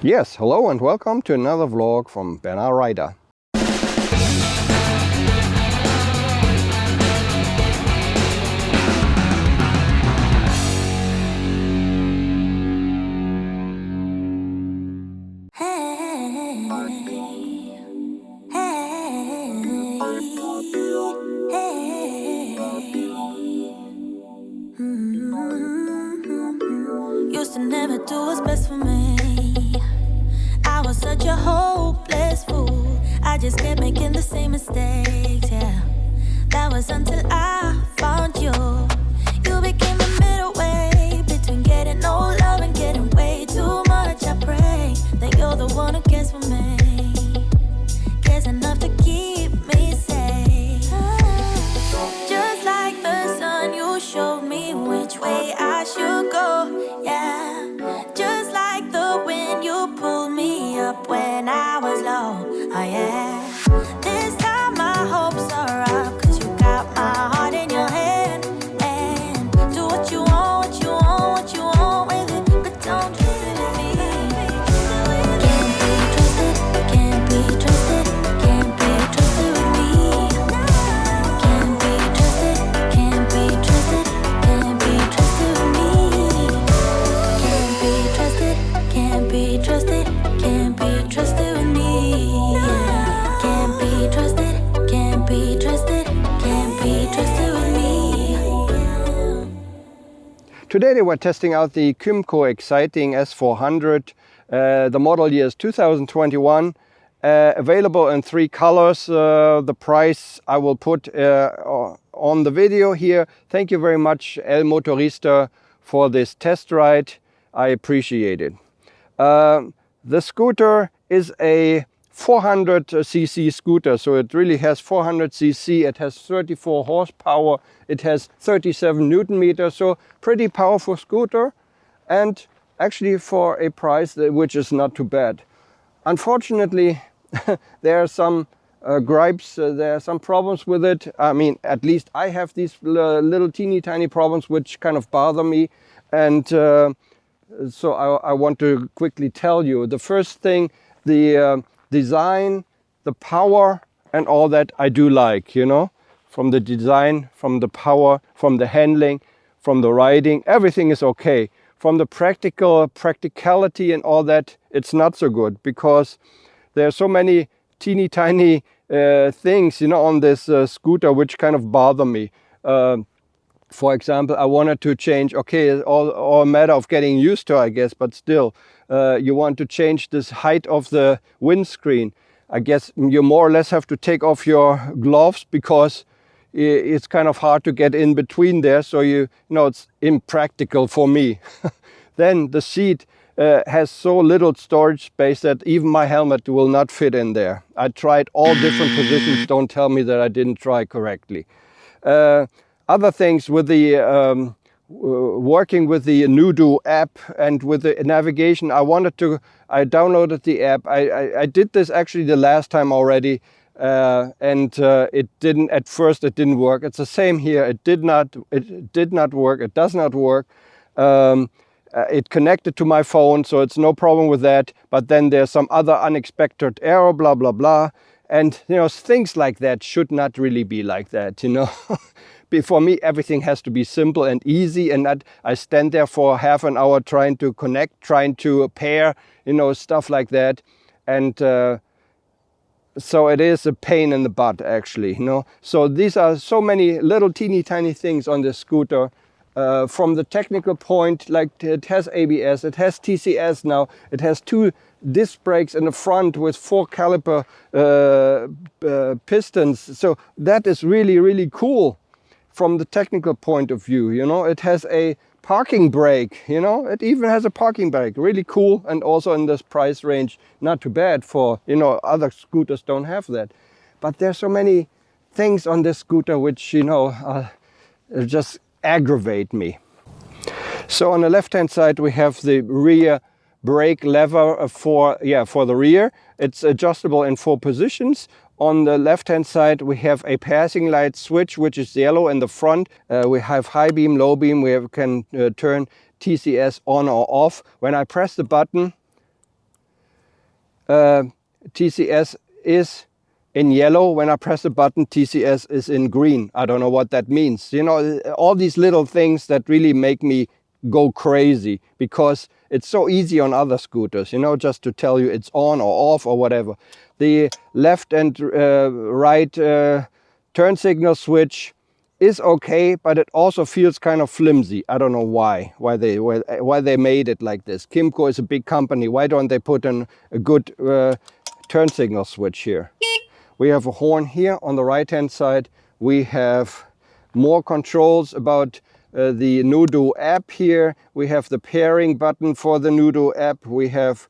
Yes, hello and welcome to another vlog from Bernard Rider. Used to never do what's best for me. I was such a hopeless fool. I just kept making the same mistakes, yeah. That was until I found you. You became the middle way between getting no love and getting way too much. I pray that you're the one who cares for me, cares enough to keep me safe. Just like the sun, you showed me which way I should go, yeah. Just like the wind, you pulled me up when I was low, oh yeah. This time my hopes are up, 'cause you got my heart in your hand. And do what you want, what you want, what you want with it, but don't trust it with me. Can't be trusted, can't be trusted, can't be trusted with me. Can't be trusted, can't be trusted, can't be trusted with me. Can't be trusted, can't be trusted, can't be trusted with me. Can't be trusted, can't be trusted, can't be trusted with me. Today they were testing out the Kymco XCiting S400. The model year is 2021. Available in 3 colors. The price I will put on the video here. Thank you very much, El Motorista, for this test ride. I appreciate it. The scooter is a 400cc scooter, so it really has 400cc. It has 34 horsepower. It has 37 Newton meters, so pretty powerful scooter, and actually for a price which is not too bad. Unfortunately, there are some gripes, there are some problems with it. I mean, at least I have these little teeny tiny problems which kind of bother me, and so I want to quickly tell you. The first thing, the design, the power and all that I do like, you know, from the design, from the power, from the handling, from the riding, everything is okay. From the practicality and all that, it's not so good, because there are so many teeny tiny things, you know, on this scooter which kind of bother me. For example, I wanted to change, okay, it's all a matter of getting used to, I guess, but still, you want to change this height of the windscreen. I guess you more or less have to take off your gloves, because it's kind of hard to get in between there. So you know, it's impractical for me. Then the seat has so little storage space that even my helmet will not fit in there. I tried all different positions. Don't tell me that I didn't try correctly. Other things with the working with the Nudu app and with the navigation, I downloaded the app. I did this actually the last time already, and it didn't, at first it didn't work. It's the same here. It did not work. It does not work. It connected to my phone, so it's no problem with that. But then there's some other unexpected error, blah, blah, blah. And, you know, things like that should not really be like that, you know. For me, everything has to be simple and easy, and not I stand there for half an hour trying to connect, trying to pair, you know, stuff like that. And so it is a pain in the butt, actually, you know. So these are so many little teeny tiny things on this scooter. From the technical point, like it has ABS, it has TCS now, it has 2 disc brakes in the front with 4 caliper pistons. So that is really, really cool from the technical point of view, you know. It has a parking brake, you know, it even has a parking brake, really cool. And also in this price range, not too bad for, you know, other scooters don't have that. But there's so many things on this scooter which, you know, just aggravate me. So on the left hand side we have the rear brake lever for the rear. It's adjustable in 4 positions. On the left hand side we have a passing light switch, which is yellow in the front. We have high beam, low beam. We can turn TCS on or off. When I press the button, TCS is in yellow. When I press the button, TCS is in green. I don't know what that means. You know, all these little things that really make me go crazy, because it's so easy on other scooters, you know, just to tell you it's on or off or whatever. The left and right turn signal switch is okay, but it also feels kind of flimsy. I don't know why they made it like this. Kymco is a big company. Why don't they put in a good turn signal switch here? We have a horn here on the right hand side. We have more controls about the Nudo app here. We have the pairing button for the Nudo app. We have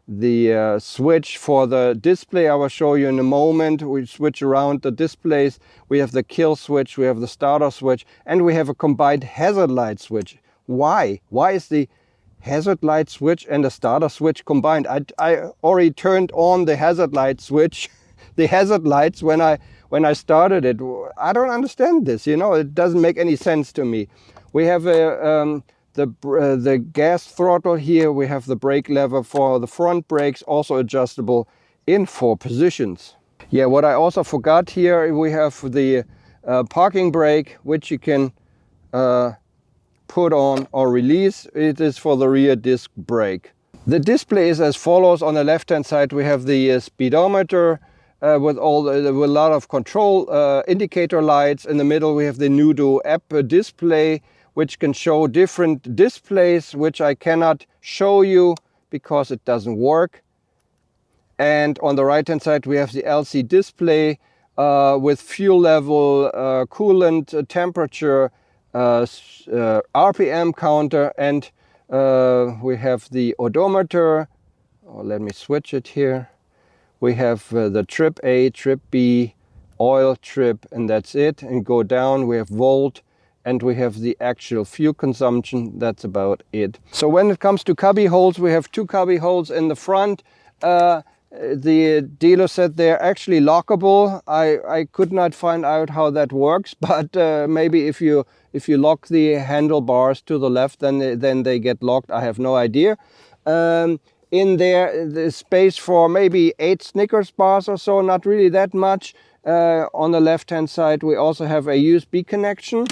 the switch for the display I will show you in a moment. We switch around the displays. We have the kill switch, we have the starter switch, and we have a combined hazard light switch. Why? Why is the hazard light switch and the starter switch combined? I already turned on the hazard light switch, the hazard lights when I started it. I don't understand this, you know, it doesn't make any sense to me. We have the gas throttle here. We have the brake lever for the front brakes, also adjustable in 4 positions. Yeah, what I also forgot here, we have the parking brake, which you can put on or release. It is for the rear disc brake. The display is as follows. On the left hand side we have the speedometer with a lot of control indicator lights. In the middle we have the Nudo app display, which can show different displays, which I cannot show you because it doesn't work. And on the right hand side we have the LC display with fuel level, coolant temperature, RPM counter, and we have the odometer. Let me switch it here. We have the trip A, trip B, oil, trip, and that's it. And go down, we have volt, and we have the actual fuel consumption. That's about it. So when it comes to cubby holes, we have 2 cubby holes in the front. The dealer said they're actually lockable. I could not find out how that works, but maybe if you lock the handlebars to the left, then they get locked. I have no idea. In there, there's space for maybe 8 Snickers bars or so, not really that much. On the left hand side we also have a USB connection.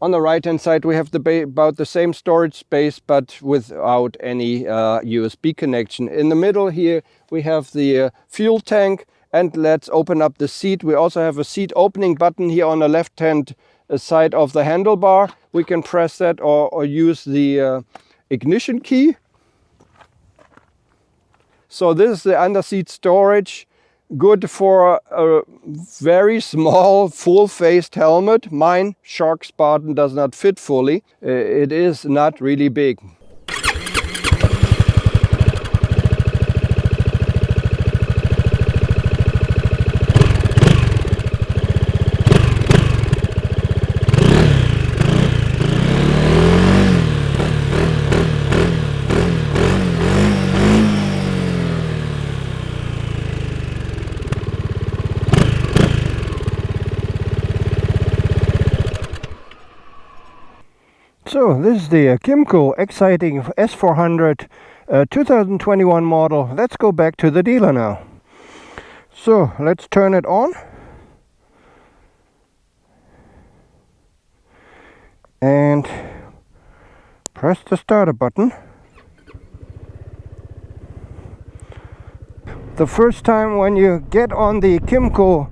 On the right hand side we have about the same storage space, but without any USB connection. In the middle here we have the fuel tank, and let's open up the seat. We also have a seat opening button here on the left hand side of the handlebar. We can press that or use the ignition key. So this is the under-seat storage, good for a very small full-faced helmet. Mine, Shark Spartan, does not fit fully. It is not really big. So this is the Kymco XCiting S400 2021 model. Let's go back to the dealer now. So let's turn it on. And press the starter button. The first time when you get on the Kymco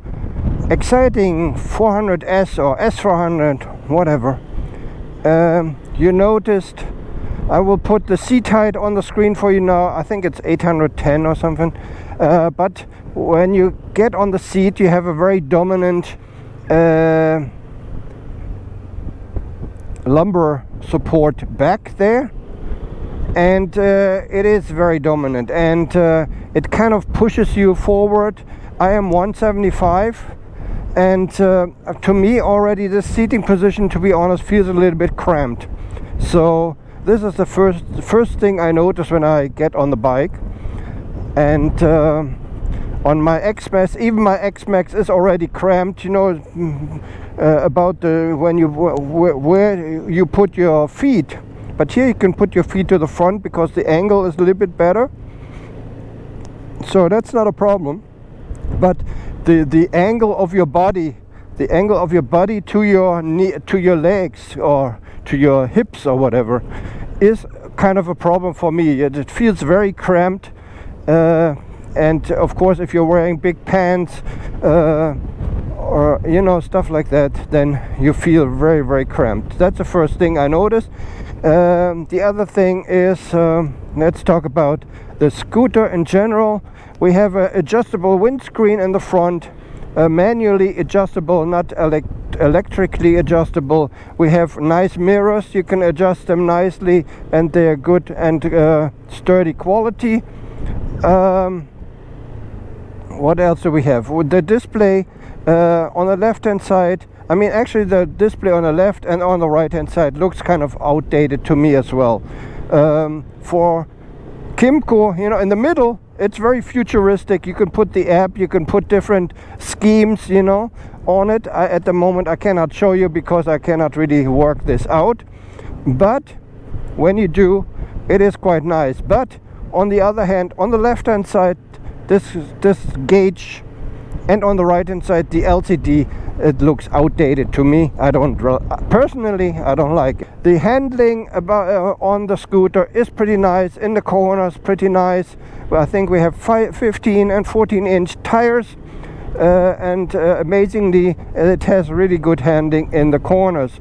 XCiting 400S or S400, whatever, you noticed, I will put the seat height on the screen for you now. I think it's 810 or something. But when you get on the seat, you have a very dominant lumbar support back there, and it is very dominant, and it kind of pushes you forward. I am 175. And to me already this seating position, to be honest, feels a little bit cramped. So this is the first thing I notice when I get on the bike. And on my X-Max, even my X-Max is already cramped, you know, about the where you put your feet. But here you can put your feet to the front because the angle is a little bit better. so that's not a problem. But the angle of your body, to your knee, to your legs, or to your hips or whatever, is kind of a problem for me. It feels very cramped, and of course if you're wearing big pants or stuff like that, then you feel very, very cramped. That's the first thing I noticed. The other thing is, let's talk about the scooter in general. We have an adjustable windscreen in the front, manually adjustable, not electrically adjustable. We have nice mirrors, you can adjust them nicely, and they're good and sturdy quality. What else do we have? With the display on the left hand side, I mean actually the display on the left and on the right hand side looks kind of outdated to me as well. For Kymco, in the middle, it's very futuristic. You can put the app, you can put different schemes, on it. At the moment I cannot show you because I cannot really work this out. But when you do, it is quite nice. But on the other hand, on the left hand side, this gauge, and on the right hand side, the LCD, it looks outdated to me. Personally, I don't like it. The handling on the scooter is pretty nice. In the corners, pretty nice. I think we have 15 and 14-inch tires, and amazingly, it has really good handling in the corners.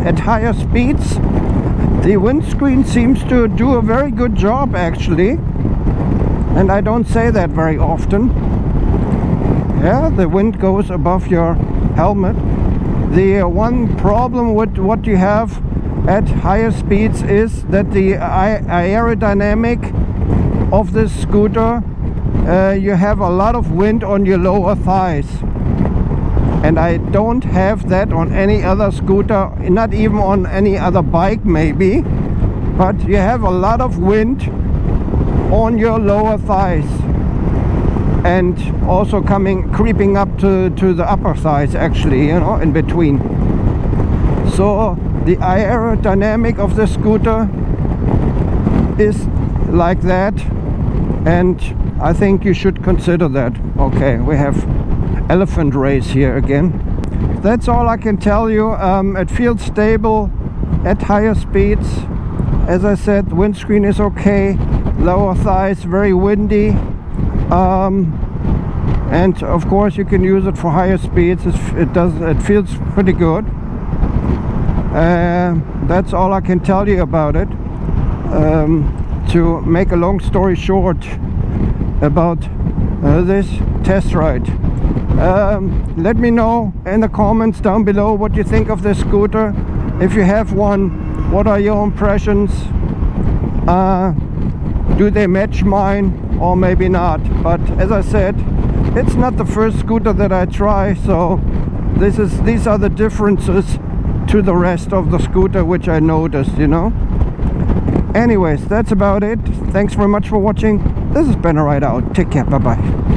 At higher speeds, the windscreen seems to do a very good job actually, and I don't say that very often. Yeah, the wind goes above your helmet. The one problem with what you have at higher speeds is that the aerodynamic of this scooter, you have a lot of wind on your lower thighs. And I don't have that on any other scooter, not even on any other bike maybe. But you have a lot of wind on your lower thighs. And also creeping up to the upper thighs actually, in between. So the aerodynamic of the scooter is like that. And I think you should consider that. Okay, we have elephant race here again. That's all I can tell you. It feels stable at higher speeds. As I said, windscreen is okay, lower thighs very windy, and of course you can use it for higher speeds. It feels pretty good. That's all I can tell you about it. To make a long story short about this test ride. Let me know in the comments down below what you think of this scooter. If you have one, what are your impressions? Do they match mine or maybe not? But as I said, it's not the first scooter that I try, so these are the differences to the rest of the scooter which I noticed, Anyways, that's about it. Thanks very much for watching. This has been a ride out. Take care. Bye bye.